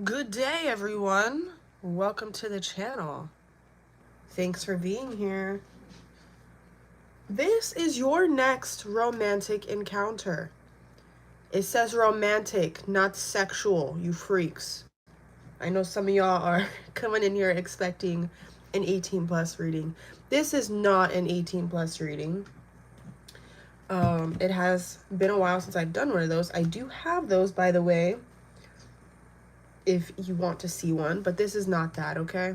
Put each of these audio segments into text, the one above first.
Good day, everyone. Welcome to the channel. Thanks for being here. This is your next romantic encounter. It says romantic, not sexual, you freaks. I know some of y'all are coming in here expecting an 18 plus reading. This is not an 18 plus reading. It has been a while since I've done one of those. I do have those, by the way, if you want to see one, but this is not that, okay?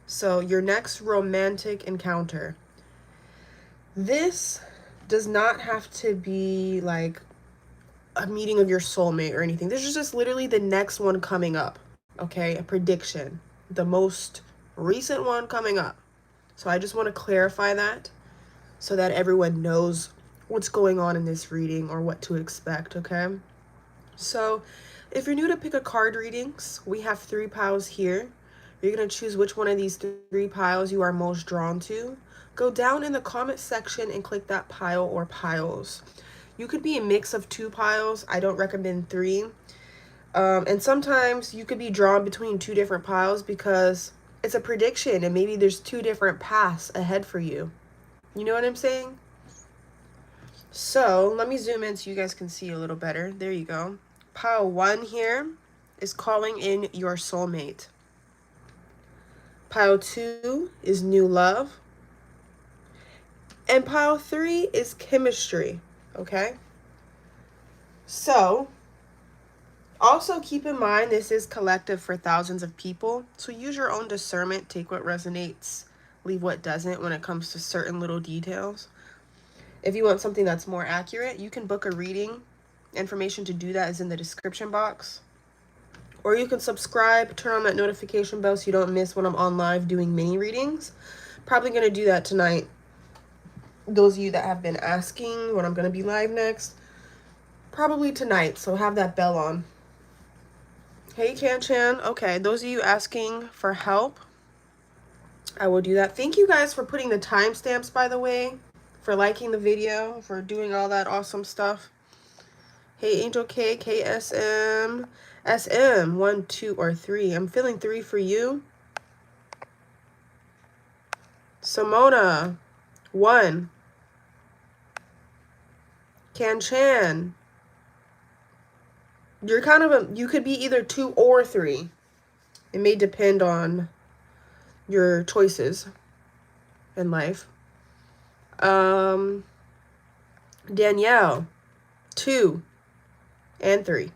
So your next romantic encounter. This does not have to be like a meeting of your soulmate or anything. This is just literally the next one coming up, okay? A prediction. The most recent one coming up. So I just want to clarify that so that everyone knows what's going on in this reading or what to expect, okay? So if you're new to pick a card readings, we have 3 piles here. You're going to choose which one of these 3 piles you are most drawn to. Go down in the comment section and click that pile or piles. You could be a mix of 2 piles. I don't recommend 3. And sometimes you could be drawn between 2 different piles because it's a prediction and maybe there's 2 different paths ahead for you. You know what I'm saying? So let me zoom in so you guys can see a little better. There you go. Pile 1 here is calling in your soulmate. Pile 2 is new love. And pile 3 is chemistry, okay? So, also keep in mind this is collective for thousands of people. So use your own discernment, take what resonates, leave what doesn't when it comes to certain little details. If you want something that's more accurate, you can book a reading. Information to do that is in the description box. Or you can subscribe, turn on that notification bell so you don't miss when I'm on live doing mini readings. Probably going to do that tonight. Those of you that have been asking when I'm going to be live next, probably tonight, so have that bell on. Hey, Chan. Okay, those of you asking for help, I will do that. Thank you guys for putting the timestamps, by the way, for liking the video, for doing all that awesome stuff. Hey, Angel K, KSM, SM, 1, 2, or 3. I'm feeling 3 for you. Simona, 1. Chan. You're kind of you could be either 2 or 3. It may depend on your choices in life. Danielle, 2 and 3.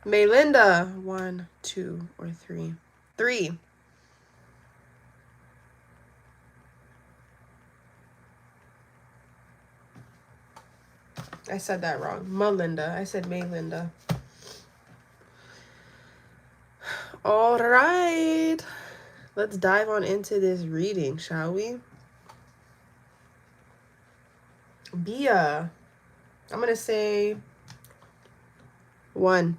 Maylinda, 1, 2, or 3. 3. I said that wrong. Melinda. I said Maylinda. All right. Let's dive on into this reading, shall we? Bia. I'm going to say 1.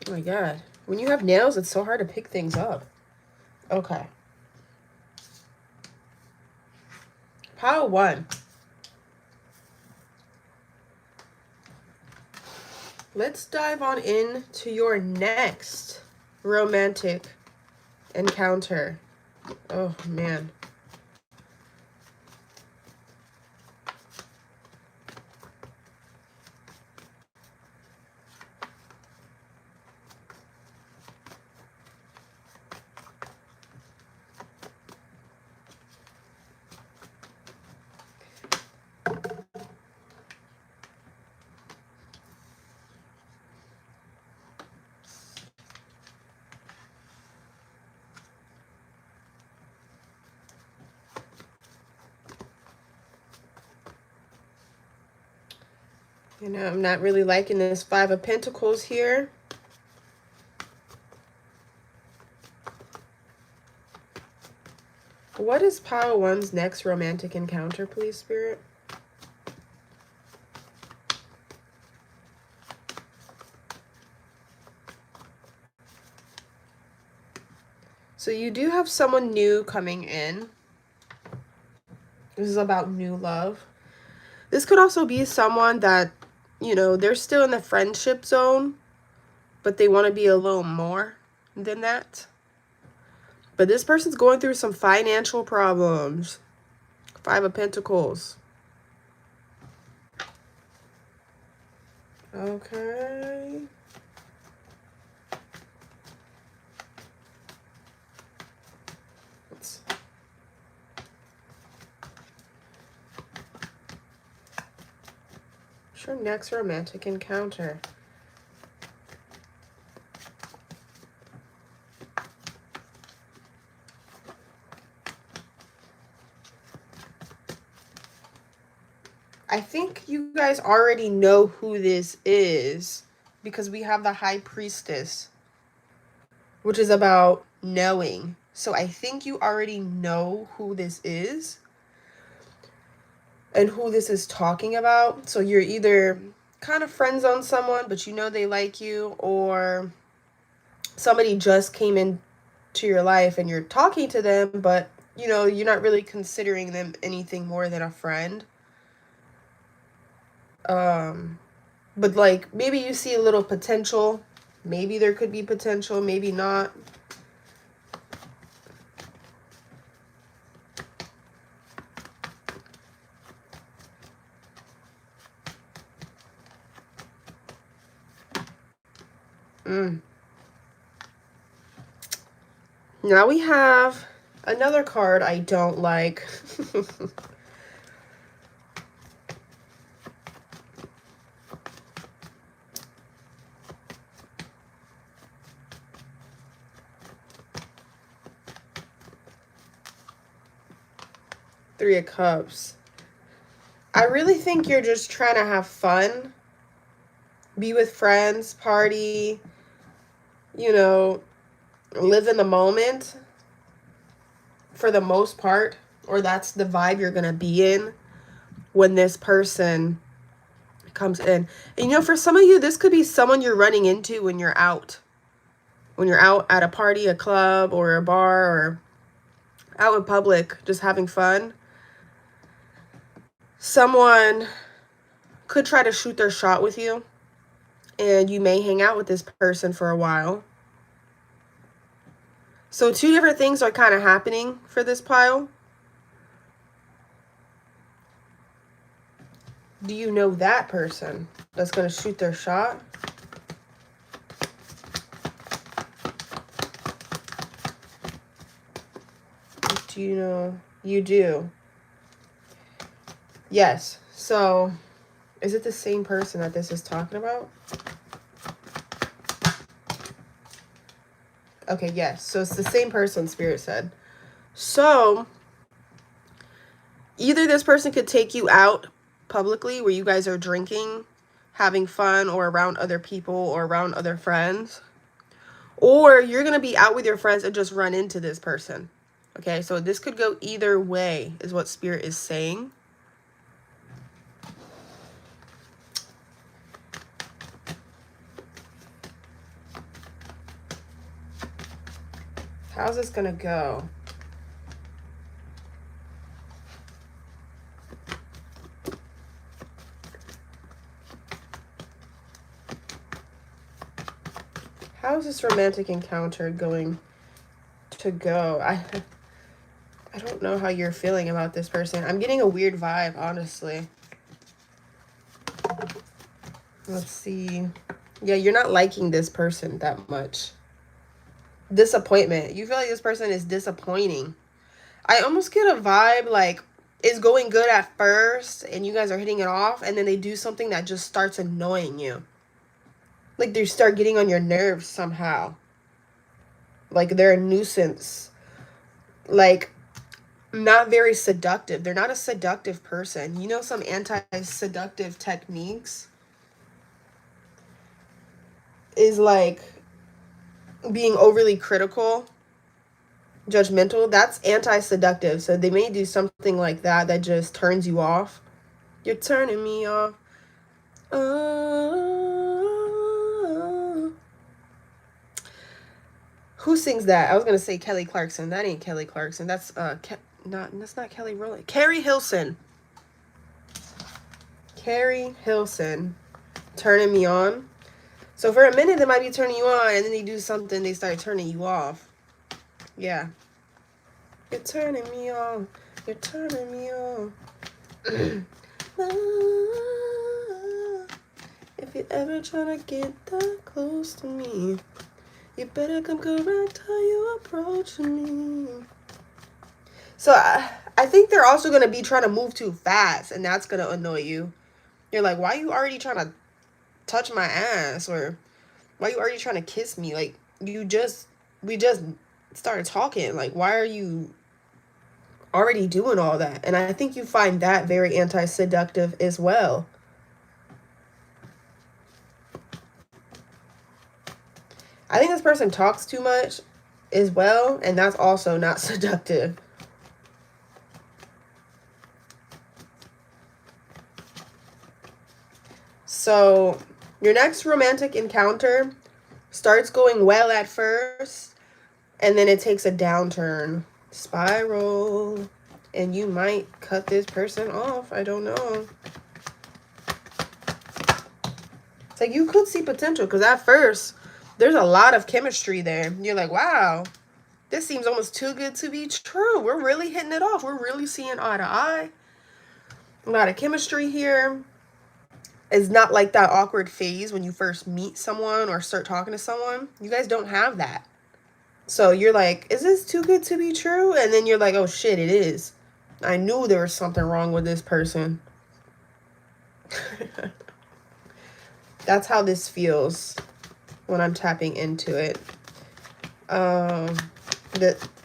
Oh my god. When you have nails, it's so hard to pick things up. Okay. Pile 1. Let's dive on into your next romantic encounter. Oh, man. You know, I'm not really liking this 5 of Pentacles here. What is pile 1's next romantic encounter, please, Spirit? So you do have someone new coming in. This is about new love. This could also be someone that, you know, they're still in the friendship zone, but they want to be a little more than that. But this person's going through some financial problems. 5 of Pentacles. Okay. What's your next romantic encounter? I think you guys already know who this is because we have the High Priestess, which is about knowing. So I think you already know who this is and who this is talking about. So you're either kind of friend zone someone, but you know they like you, or somebody just came into your life and you're talking to them, but you know, you're not really considering them anything more than a friend. But like maybe you see a little potential. Maybe there could be potential, maybe not. Now we have another card I don't like. Three of Cups. I really think you're just trying to have fun. Be with friends, party, you know, live in the moment for the most part. Or that's the vibe you're going to be in when this person comes in. And you know, for some of you, this could be someone you're running into when you're out. When you're out at a party, a club, or a bar, or out in public, just having fun. Someone could try to shoot their shot with you, and you may hang out with this person for a while. So 2 different things are kind of happening for this pile. Do you know that person that's going to shoot their shot? Do you know? You do. Yes. So is it the same person that this is talking about? Okay, yes. So it's the same person, Spirit said. So either this person could take you out publicly where you guys are drinking, having fun, or around other people or around other friends. Or you're going to be out with your friends and just run into this person. Okay, so this could go either way is what Spirit is saying. How's this going to go? How's this romantic encounter going to go? I don't know how you're feeling about this person. I'm getting a weird vibe, honestly. Let's see. Yeah, you're not liking this person that much. Disappointment. You feel like this person is disappointing. I almost get a vibe like it's going good at first and you guys are hitting it off, and then they do something that just starts annoying you. Like they start getting on your nerves somehow. Like they're a nuisance. Like not very seductive. They're not a seductive person. You know, some anti-seductive techniques is like being overly critical, judgmental. That's anti-seductive. So they may do something like that that just turns you off. You're turning me off. Oh. Who sings that? I was gonna say Kelly Clarkson. That ain't Kelly Clarkson. That's that's not Kelly Rowland. Carrie Hilson. Carrie Hilson. Turning Me On. So for a minute they might be turning you on, and then they do something, they start turning you off. Yeah. You're turning me on. You're turning me on. If you're ever trying to get that close to me, you better come correct how you approaching me. So I think they're also going to be trying to move too fast, and that's going to annoy you. You're like, why are you already trying to touch my ass? Or why are you already trying to kiss me? Like, we just started talking. Like, why are you already doing all that? And I think you find that very anti-seductive as well. I think this person talks too much as well, and that's also not seductive. So your next romantic encounter starts going well at first, and then it takes a downturn, spiral, and you might cut this person off. I don't know. It's like you could see potential, because at first there's a lot of chemistry there. You're like, wow, this seems almost too good to be true. We're really hitting it off. We're really seeing eye to eye. A lot of chemistry here. It's not like that awkward phase when you first meet someone or start talking to someone. You guys don't have that. So you're like, is this too good to be true? And then you're like, oh shit, it is. I knew there was something wrong with this person. That's how this feels when I'm tapping into it.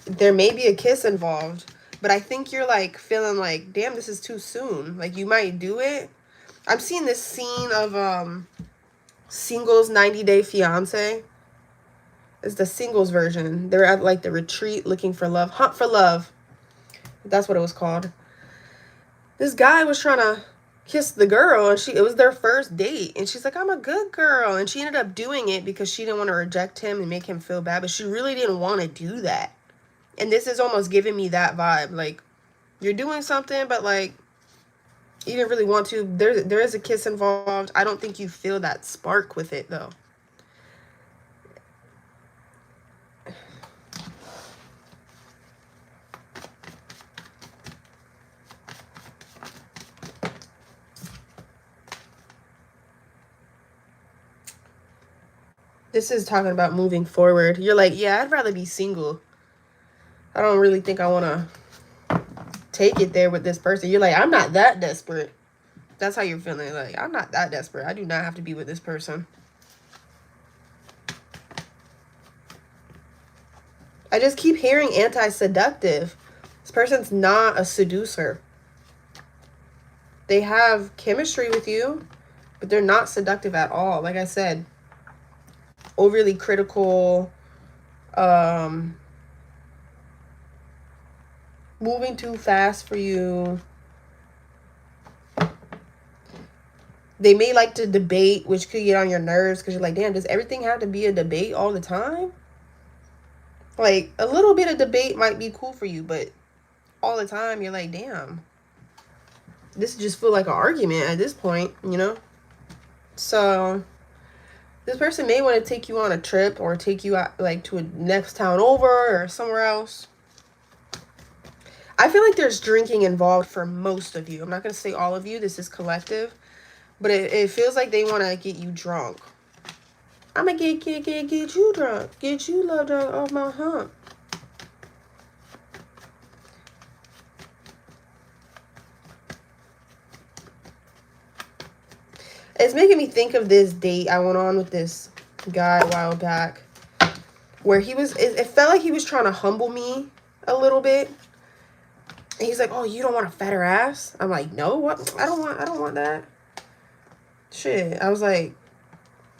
There may be a kiss involved, but I think you're like feeling like, damn, this is too soon. Like you might do it. I'm seeing this scene of Singles 90 Day Fiance. It's the singles version. They're at like the retreat looking for love. Hunt for Love. That's what it was called. This guy was trying to kiss the girl, and it was their first date, and she's like, I'm a good girl, and she ended up doing it because she didn't want to reject him and make him feel bad, but she really didn't want to do that. And this is almost giving me that vibe, like you're doing something, but like you didn't really want to. There is a kiss involved. I don't think you feel that spark with it though. This is talking about moving forward. You're like, yeah, I'd rather be single. I don't really think I want to take it there with this person. You're like, I'm not that desperate. That's how you're feeling. Like, I'm not that desperate. I do not have to be with this person. I just keep hearing anti-seductive. This person's not a seducer. They have chemistry with you, but they're not seductive at all. Like I said, overly critical, moving too fast for you. They may like to debate, which could get on your nerves because you're like, damn, does everything have to be a debate all the time? Like, a little bit of debate might be cool for you, but all the time, you're like, damn. This just feel like an argument at this point, you know? So this person may want to take you on a trip or take you out like to a next town over or somewhere else. I feel like there's drinking involved for most of you. I'm not going to say all of you. This is collective. But it feels like they want to get you drunk. I'm going to get you drunk. Get you love drunk off my hump. It's making me think of this date I went on with this guy a while back, where it felt like he was trying to humble me a little bit. And he's like, oh, you don't want a fatter ass? I'm like, no, what? I don't want that. Shit. I was like,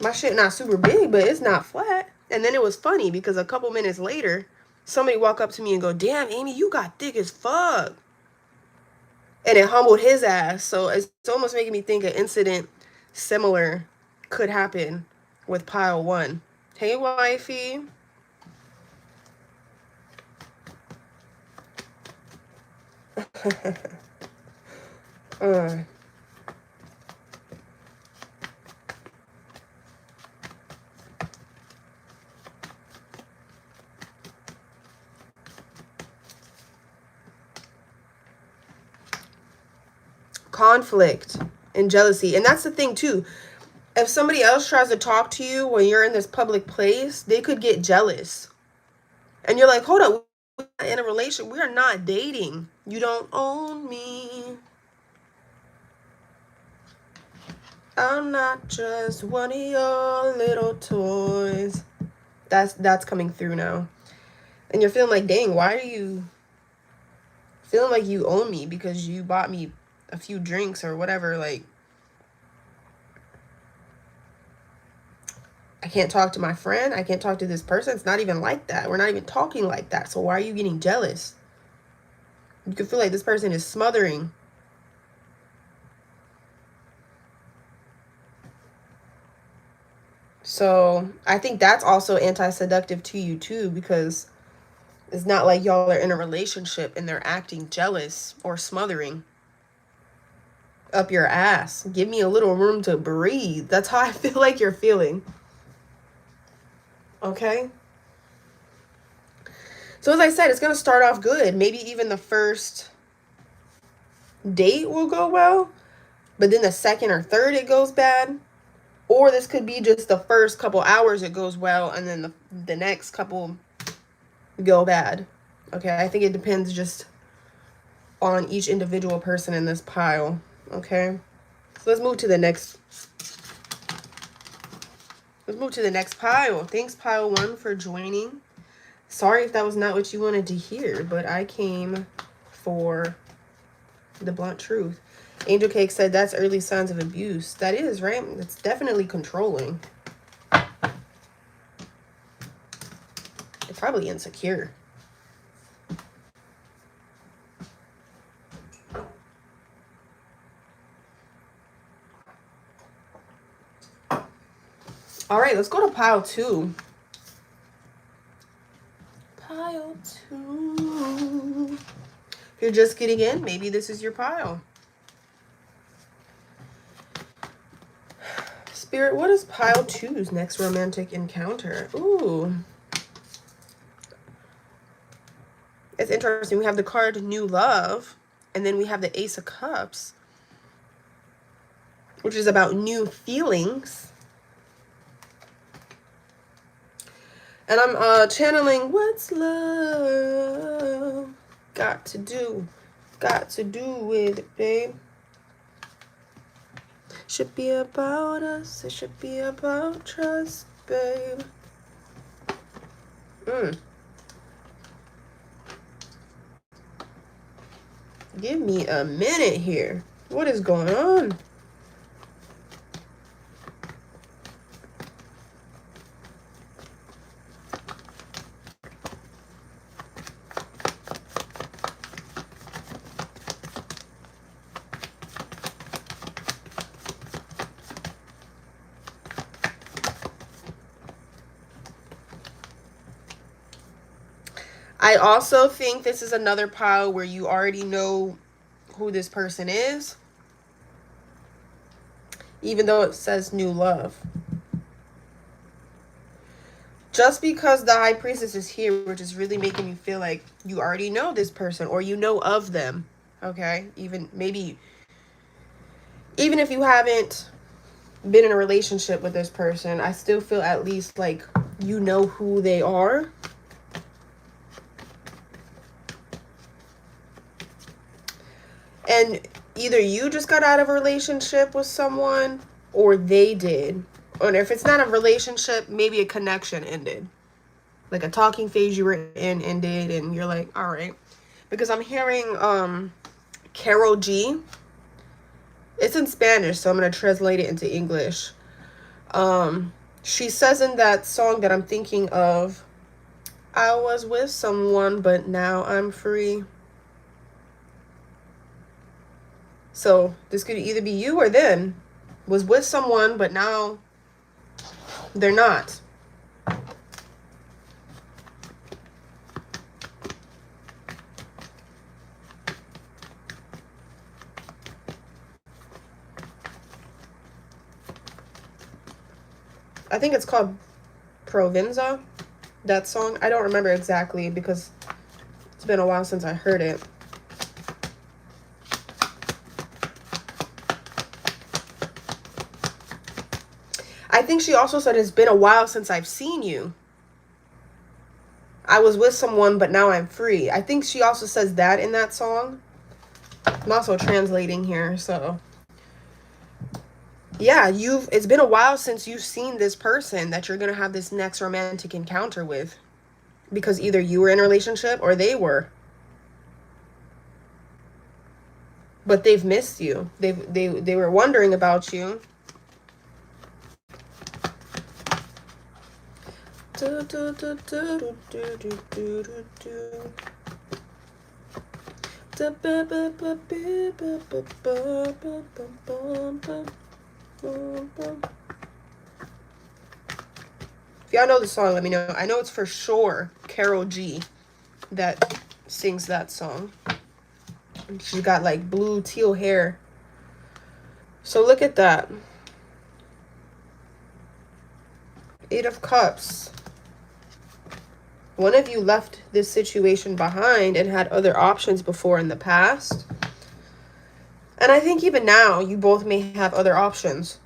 my shit not super big, but it's not flat. And then it was funny because a couple minutes later, somebody walk up to me and go, damn, Aimee, you got thick as fuck. And it humbled his ass. So it's almost making me think an incident similar could happen with pile one. Hey, wifey. Conflict and jealousy. And that's the thing too. If somebody else tries to talk to you when you're in this public place, they could get jealous. And you're like, hold up, we're not in a relationship. We are not dating. You don't own me. I'm not just one of your little toys. That's coming through now. And you're feeling like, dang, why are you feeling like you own me because you bought me a few drinks or whatever? Like, I can't talk to my friend. I can't talk to this person. It's not even like that. We're not even talking like that. So why are you getting jealous? You can feel like this person is smothering. So I think that's also anti-seductive to you too, because it's not like y'all are in a relationship and they're acting jealous or smothering up your ass. Give me a little room to breathe. That's how I feel like you're feeling. Okay? So as I said, it's going to start off good. Maybe even the first date will go well, but then the second or third it goes bad. Or this could be just the first couple hours it goes well, and then the next couple go bad. Okay, I think it depends just on each individual person in this pile. Okay, so let's move to the next. Let's move to the next pile. Thanks, pile 1, for joining. Sorry if that was not what you wanted to hear, but I came for the blunt truth. Angel Cake said that's early signs of abuse. That is, right? It's definitely controlling. It's probably insecure. All right, let's go to pile 2. Pile 2. If you're just getting in, maybe this is your pile. Spirit, what is pile 2's next romantic encounter? Ooh. It's interesting. We have the card New Love, and then we have the Ace of Cups, which is about new feelings. And I'm channeling, what's love got to do with it, babe? Should be about us, it should be about trust, babe. Give me a minute here. What is going on? I also think this is another pile where you already know who this person is, even though it says new love. Just because the High Priestess is here, which is really making me feel like you already know this person or you know of them, okay? Even if you haven't been in a relationship with this person, I still feel at least like you know who they are. And either you just got out of a relationship with someone or they did. Or if it's not a relationship, maybe a connection ended. Like a talking phase you were in ended and you're like, all right. Because I'm hearing Carol G. It's in Spanish, so I'm going to translate it into English. She says in that song that I'm thinking of, I was with someone, but now I'm free. So this could either be you or them. Was with someone, but now they're not. I think it's called Provenza, that song. I don't remember exactly because it's been a while since I heard it. I think she also said it's been a while since I've seen you. I was with someone, but now I'm free. I think she also says that in that song. I'm also translating here, so yeah, it's been a while since you've seen this person that you're gonna have this next romantic encounter with, because either you were in a relationship or they were, but they've missed you. They were wondering about you. If y'all know the song, let me know. I know it's for sure Carol G that sings that song. She's got like blue teal hair. So look at that. 8 of Cups. One of you left this situation behind and had other options before in the past. And I think even now, you both may have other options.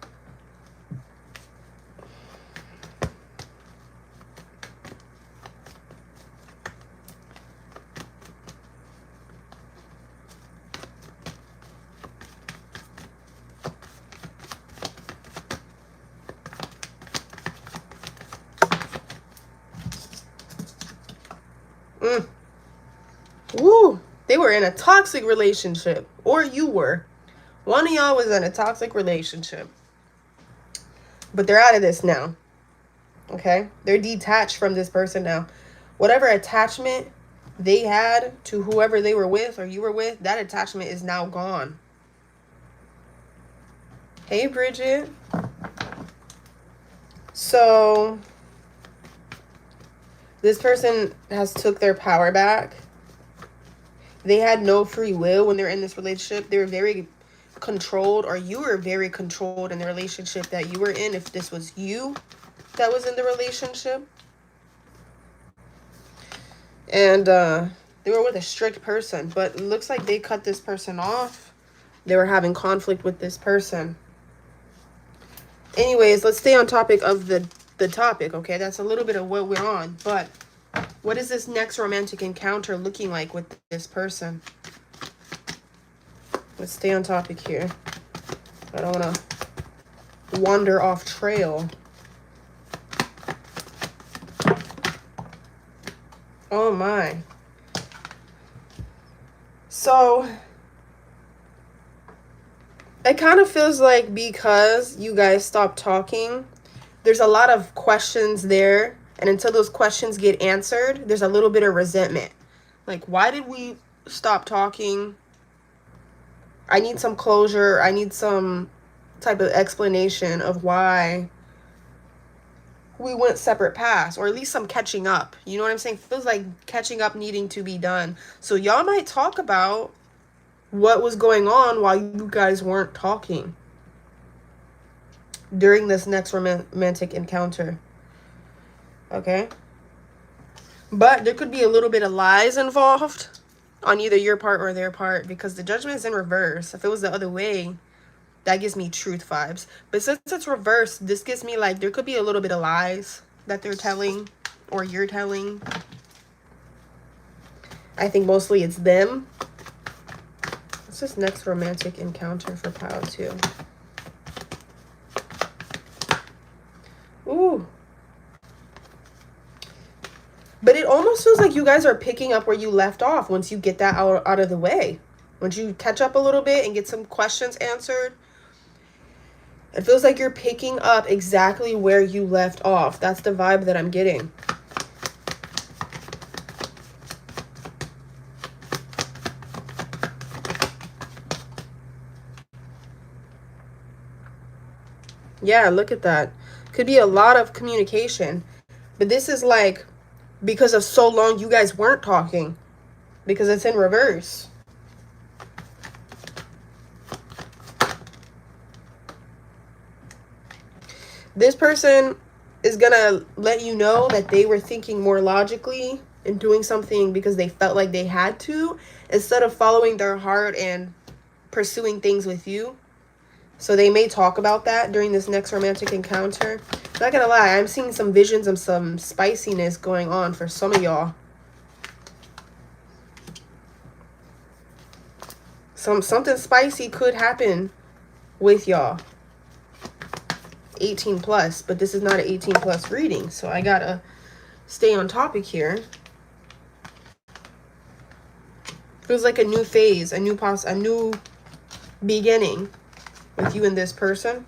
Woo! They were in a toxic relationship. Or you were. One of y'all was in a toxic relationship. But they're out of this now. Okay? They're detached from this person now. Whatever attachment they had to whoever they were with or you were with, that attachment is now gone. Hey, Bridget. So this person has took their power back. They had no free will when they're in this relationship. They were very controlled, or you were very controlled in the relationship that you were in, if this was you that was in the relationship. And they were with a strict person, but it looks like they cut this person off. They were having conflict with this person. Anyways, let's stay on topic of the topic, okay? That's a little bit of what we're on, but what is this next romantic encounter looking like with this person? Let's stay on topic here. I don't want to wander off trail. Oh my. So it kind of feels like because you guys stopped talking, there's a lot of questions there. And until those questions get answered, there's a little bit of resentment. Like, why did we stop talking? I need some closure. I need some type of explanation of why we went separate paths, or at least some catching up. You know what I'm saying? Feels like catching up needing to be done. So y'all might talk about what was going on while you guys weren't talking during this next romantic encounter. Okay? But there could be a little bit of lies involved on either your part or their part, because the judgment is in reverse. If it was the other way, that gives me truth vibes. But since it's reversed, this gives me like there could be a little bit of lies that they're telling or you're telling. I think mostly it's them. What's this next romantic encounter for pile 2? Ooh. But it almost feels like you guys are picking up where you left off once you get that out of the way. Once you catch up a little bit and get some questions answered, it feels like you're picking up exactly where you left off. That's the vibe that I'm getting. Yeah, look at that. Could be a lot of communication. But this is like, because of so long you guys weren't talking, because it's in reverse. This person is gonna let you know that they were thinking more logically and doing something because they felt like they had to, instead of following their heart and pursuing things with you. So they may talk about that during this next romantic encounter. Not gonna lie, I'm seeing some visions of some spiciness going on for some of y'all. Something spicy could happen with y'all. 18 plus, but this is not an 18 plus reading, so I gotta stay on topic here. Feels like a new phase, a new beginning with you and this person.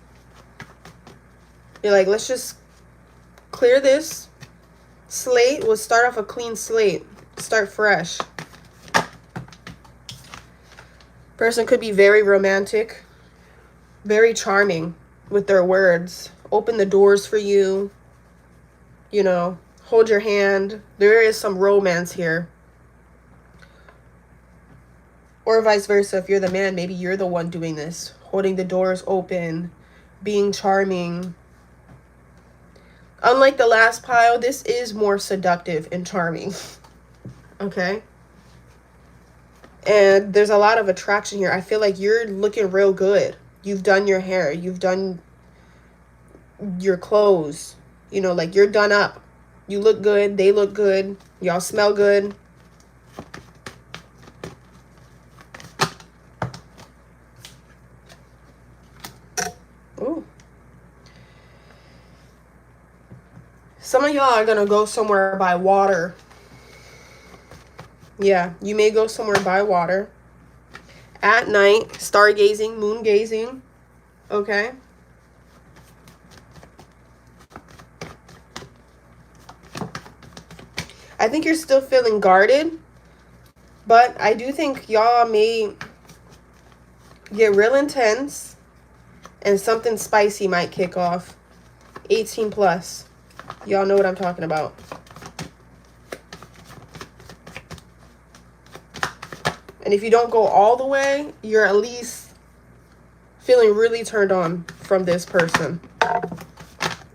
You're like, let's just clear this slate. We'll start off a clean slate. Start fresh. Person could be very romantic, very charming with their words. Open the doors for you. You know, hold your hand. There is some romance here. Or vice versa. If you're the man, maybe you're the one doing this. Holding the doors open. Being charming. Unlike the last pile, this is more seductive and charming. Okay? And there's a lot of attraction here. I feel like you're looking real good. You've done your hair. You've done your clothes. You know, like you're done up. You look good. They look good. Y'all smell good. Ooh. Some of y'all are going to go somewhere by water. Yeah, you may go somewhere by water. At night, stargazing, moon gazing. Okay. I think you're still feeling guarded. But I do think y'all may get real intense. And something spicy might kick off. 18 plus. Y'all know what I'm talking about. And if you don't go all the way, you're at least feeling really turned on from this person.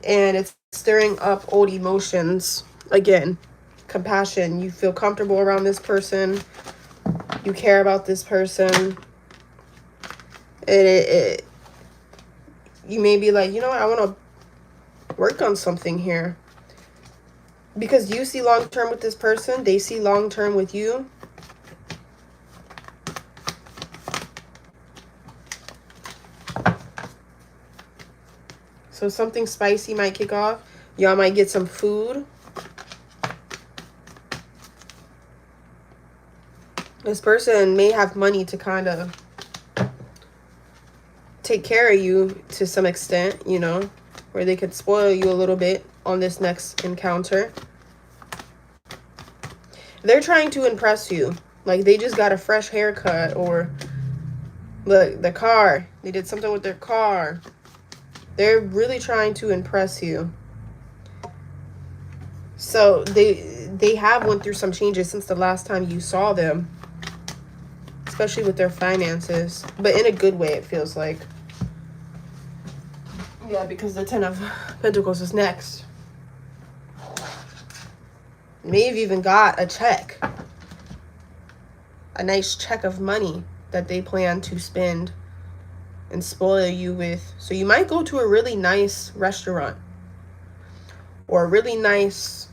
And it's stirring up old emotions. Again, compassion. You feel comfortable around this person. You care about this person. And you may be like, you know what, I want to work on something here. Because you see long-term with this person. They see long-term with you. So something spicy might kick off. Y'all might get some food. This person may have money to kind of take care of you to some extent, you know, where they could spoil you a little bit on this next encounter. They're trying to impress you. Like they just got a fresh haircut, or the car. They did something with their car. They're really trying to impress you. So they have went through some changes since the last time you saw them. Especially with their finances. But in a good way, it feels like. Yeah, because the 10 of Pentacles is next. May have even got a check. A nice check of money that they plan to spend and spoil you with. So you might go to a really nice restaurant. Or a really nice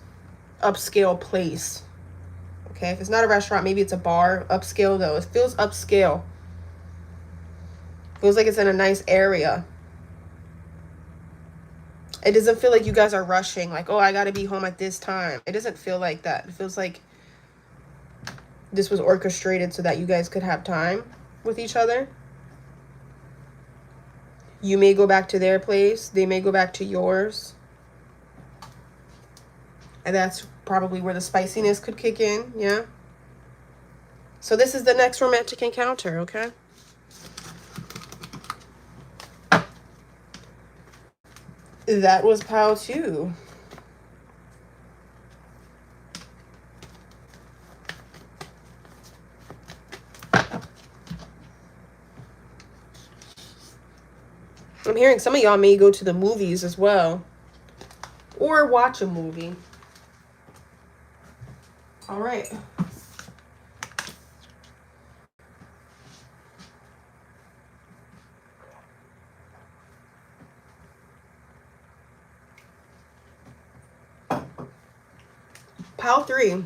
upscale place. Okay, if it's not a restaurant, maybe it's a bar. Upscale though. It feels upscale. Feels like it's in a nice area. It doesn't feel like you guys are rushing. Like, oh, I got to be home at this time. It doesn't feel like that. It feels like this was orchestrated so that you guys could have time with each other. You may go back to their place. They may go back to yours. And that's probably where the spiciness could kick in. Yeah. So this is the next romantic encounter, okay? That was pile 2. I'm hearing some of y'all may go to the movies as well. or watch a movie. All right. Pile 3.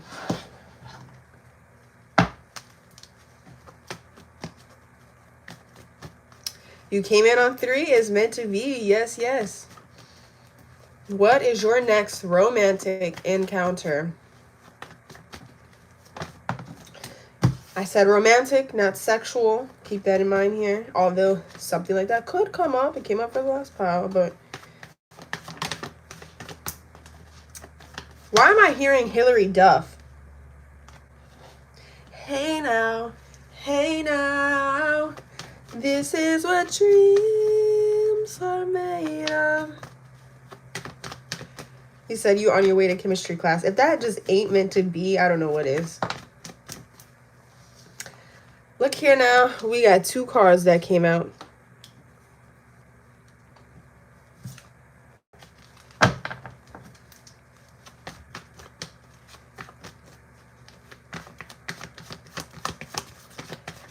You came in on 3. Is meant to be. Yes, yes. What is your next romantic encounter? I said romantic, not sexual. Keep that in mind here. Although something like that could come up. It came up for the last pile, but... Why am I hearing Hillary Duff? Hey now, this is what dreams are made of. He said you on your way to chemistry class. If that just ain't meant to be, I don't know what is. Look here now. We got 2 cards that came out.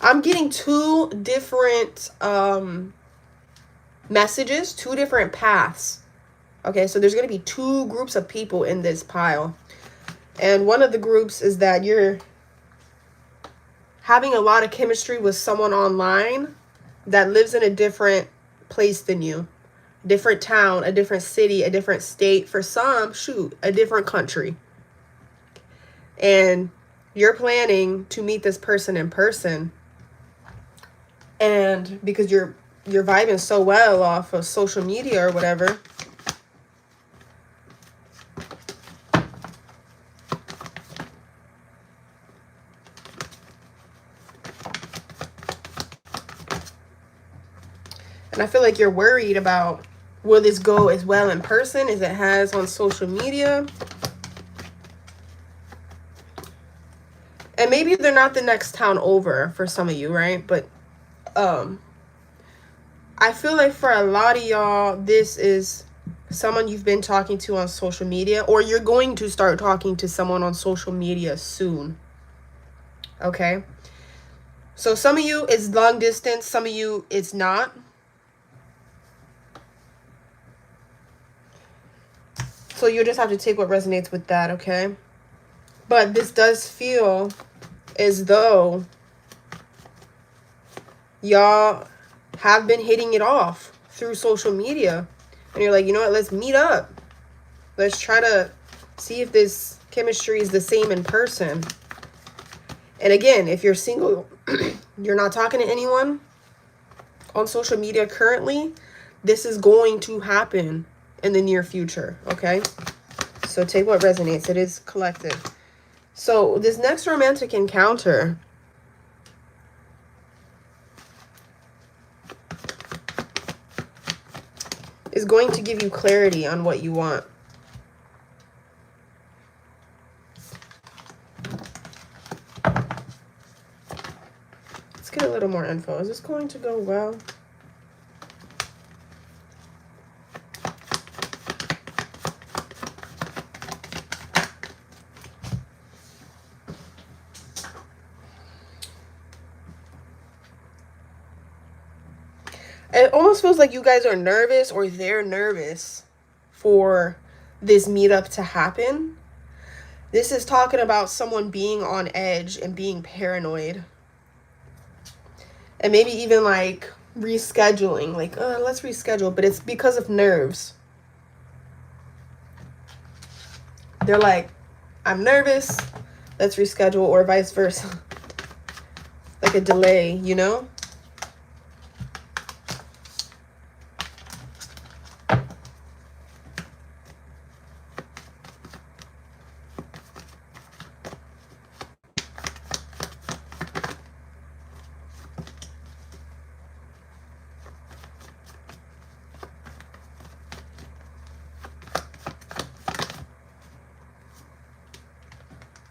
I'm getting 2 different messages, 2 different paths. Okay, so there's going to be 2 groups of people in this pile. And one of the groups is that you're having a lot of chemistry with someone online that lives in a different place than you. Different town, a different city, a different state. For some, shoot, a different country. And you're planning to meet this person in person. And because you're vibing so well off of social media or whatever, and I feel like you're worried about, will this go as well in person as it has on social media? And maybe they're not the next town over for some of you, right? But I feel like for a lot of y'all, this is someone you've been talking to on social media, or you're going to start talking to someone on social media soon. Okay? So some of you it's long distance, some of you it's not. So you'll just have to take what resonates with that, okay? But this does feel as though y'all have been hitting it off through social media. And you're like, you know what, let's meet up. Let's try to see if this chemistry is the same in person. And again, if you're single, you're not talking to anyone on social media currently, this is going to happen in the near future, okay? So take what resonates. It is collective. So this next romantic encounter is going to give you clarity on what you want. Let's get a little more info. Is this going to go well? It almost feels like you guys are nervous, or they're nervous for this meetup to happen. This is talking about someone being on edge and being paranoid. And maybe even like rescheduling, like, let's reschedule, but it's because of nerves. They're like, I'm nervous, let's reschedule, or vice versa. Like a delay, you know?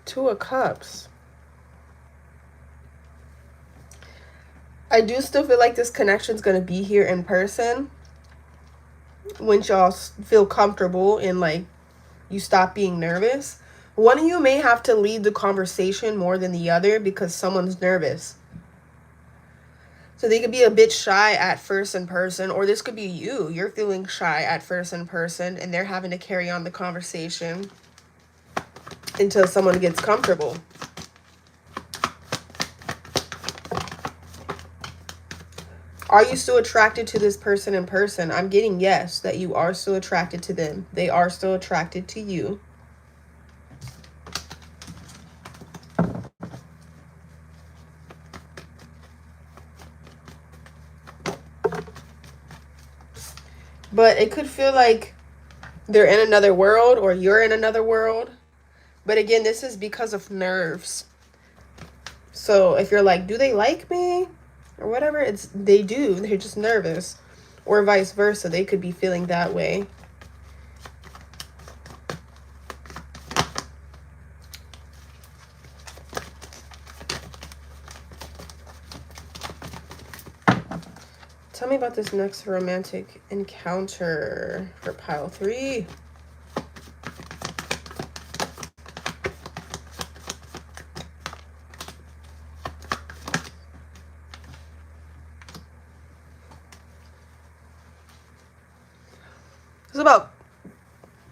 Two of Cups. I do still feel like this connection is going to be here in person. once y'all feel comfortable and like you stop being nervous, one of you may have to lead the conversation more than the other because someone's nervous. So they could be a bit shy at first in person, or this could be you. You're feeling shy at first in person and they're having to carry on the conversation until someone gets comfortable. Are you still attracted to this person in person? I'm getting yes, that you are still attracted to them. They are still attracted to you. But it could feel like they're in another world or you're in another world. But again, this is because of nerves. So if you're like, do they like me? Or whatever, it's they do. They're just nervous. Or vice versa. They could be feeling that way. Tell me about this next romantic encounter for pile 3. It's about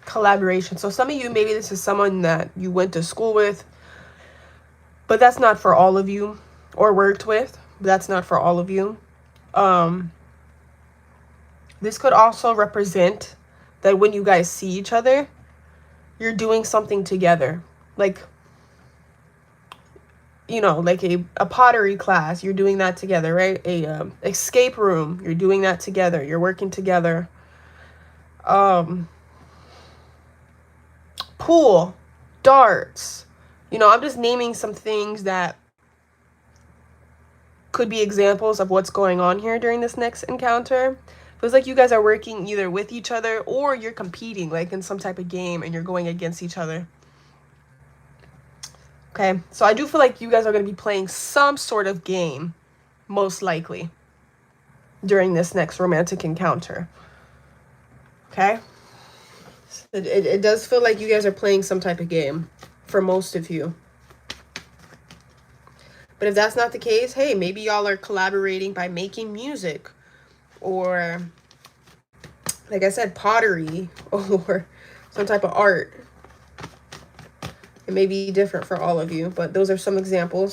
collaboration. So some of you, maybe this is someone that you went to school with, but that's not for all of you, or worked with, but that's not for all of you. This could also represent that when you guys see each other, you're doing something together. Like, you know, like a pottery class, you're doing that together, right? A escape room, you're doing that together. You're working together. Pool, darts. You know, I'm just naming some things that could be examples of what's going on here during this next encounter. Feels like you guys are working either with each other or you're competing, like in some type of game, and you're going against each other. Okay, so I do feel like you guys are going to be playing some sort of game, most likely, during this next romantic encounter. Okay? It does feel like you guys are playing some type of game for most of you. But if that's not the case, hey, maybe y'all are collaborating by making music or, like I said, pottery or some type of art. It may be different for all of you, but those are some examples.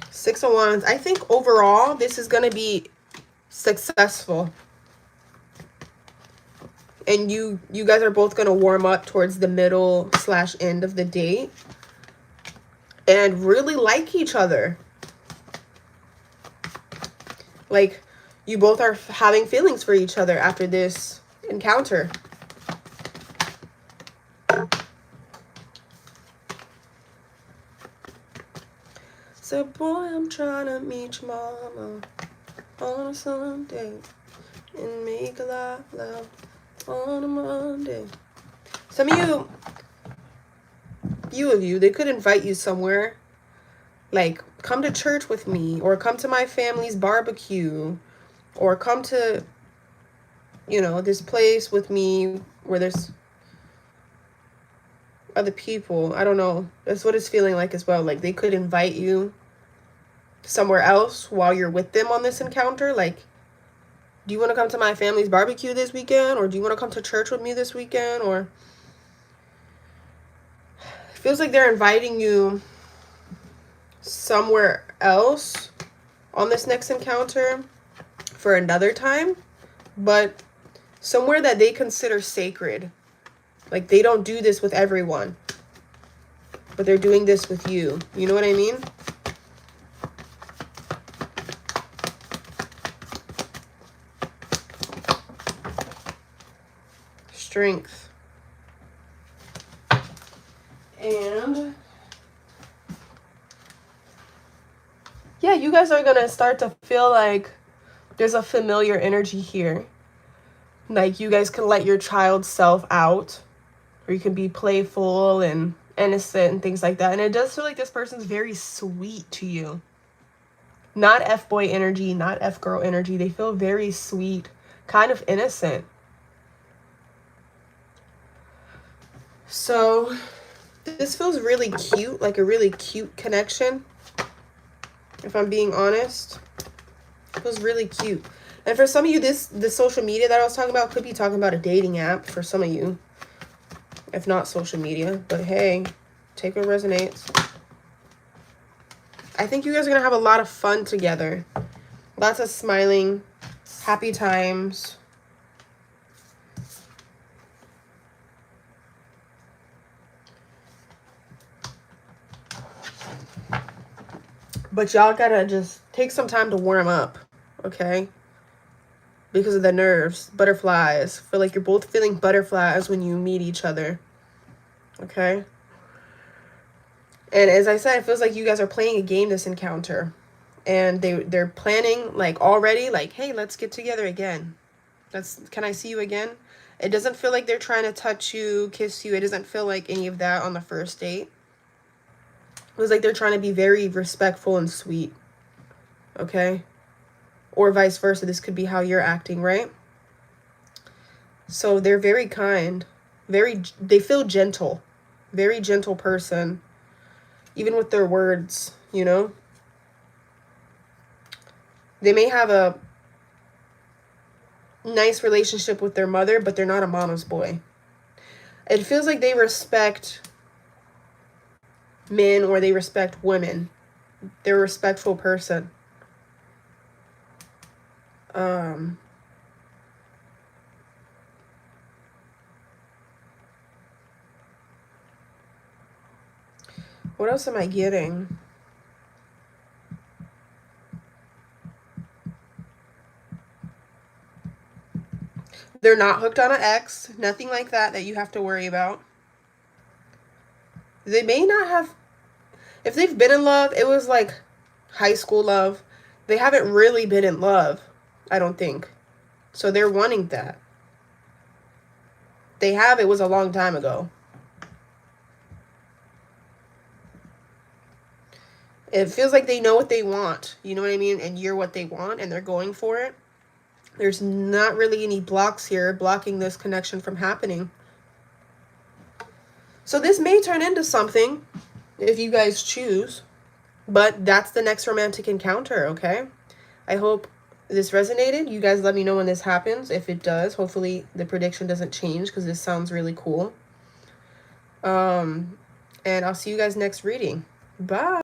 Six of Wands. I think overall this is going to be successful. And you guys are both going to warm up towards the middle / end of the date and really like each other. Like, you both are having feelings for each other after this encounter. So, boy, I'm trying to meet your mama on a Sunday and make a lot of love on a Monday. Some of you, they could invite you somewhere. Like, come to church with me, or come to my family's barbecue, or come to, you know, this place with me where there's other people. I don't know. That's what it's feeling like as well. Like, they could invite you somewhere else while you're with them on this encounter. Like, do you want to come to my family's barbecue this weekend? Or do you want to come to church with me this weekend? Or it feels like they're inviting you somewhere else on this next encounter for another time, but somewhere that they consider sacred. Like, they don't do this with everyone, but they're doing this with you. You know what I mean? Strength. And yeah, you guys are going to start to feel like there's a familiar energy here. Like, you guys can let your child self out. or you can be playful and innocent and things like that. And it does feel like this person's very sweet to you. Not F-boy energy, not F-girl energy. They feel very sweet, kind of innocent. So this feels really cute, like a really cute connection. If I'm being honest, it feels really cute. And for some of you, the social media that I was talking about could be talking about a dating app for some of you. If not social media, but hey, take what resonates. I think you guys are going to have a lot of fun together. Lots of smiling, happy times. But y'all got to just take some time to warm up, okay? Because of the nerves, butterflies. Feel like you're both feeling butterflies when you meet each other, okay? And as I said, it feels like you guys are playing a game this encounter. And they're planning, like, already, like, hey, let's get together again. Can I see you again? It doesn't feel like they're trying to touch you, kiss you. It doesn't feel like any of that on the first date. It was like they're trying to be very respectful and sweet. Okay? Or vice versa. This could be how you're acting, right? So they're very kind. They feel gentle. Very gentle person. Even with their words, you know? They may have a nice relationship with their mother, but they're not a mama's boy. It feels like they respect men or they respect women. They're a respectful person. What else am I getting? They're not hooked on an ex. Nothing like that you have to worry about. They may not have... If they've been in love, it was like high school love. They haven't really been in love, I don't think. So they're wanting that. They have. It was a long time ago. It feels like they know what they want. You know what I mean? And you're what they want, and they're going for it. There's not really any blocks here blocking this connection from happening. So this may turn into something if you guys choose. But that's the next romantic encounter, okay? I hope this resonated. You guys let me know when this happens. If it does, hopefully the prediction doesn't change because this sounds really cool. And I'll see you guys next reading. Bye.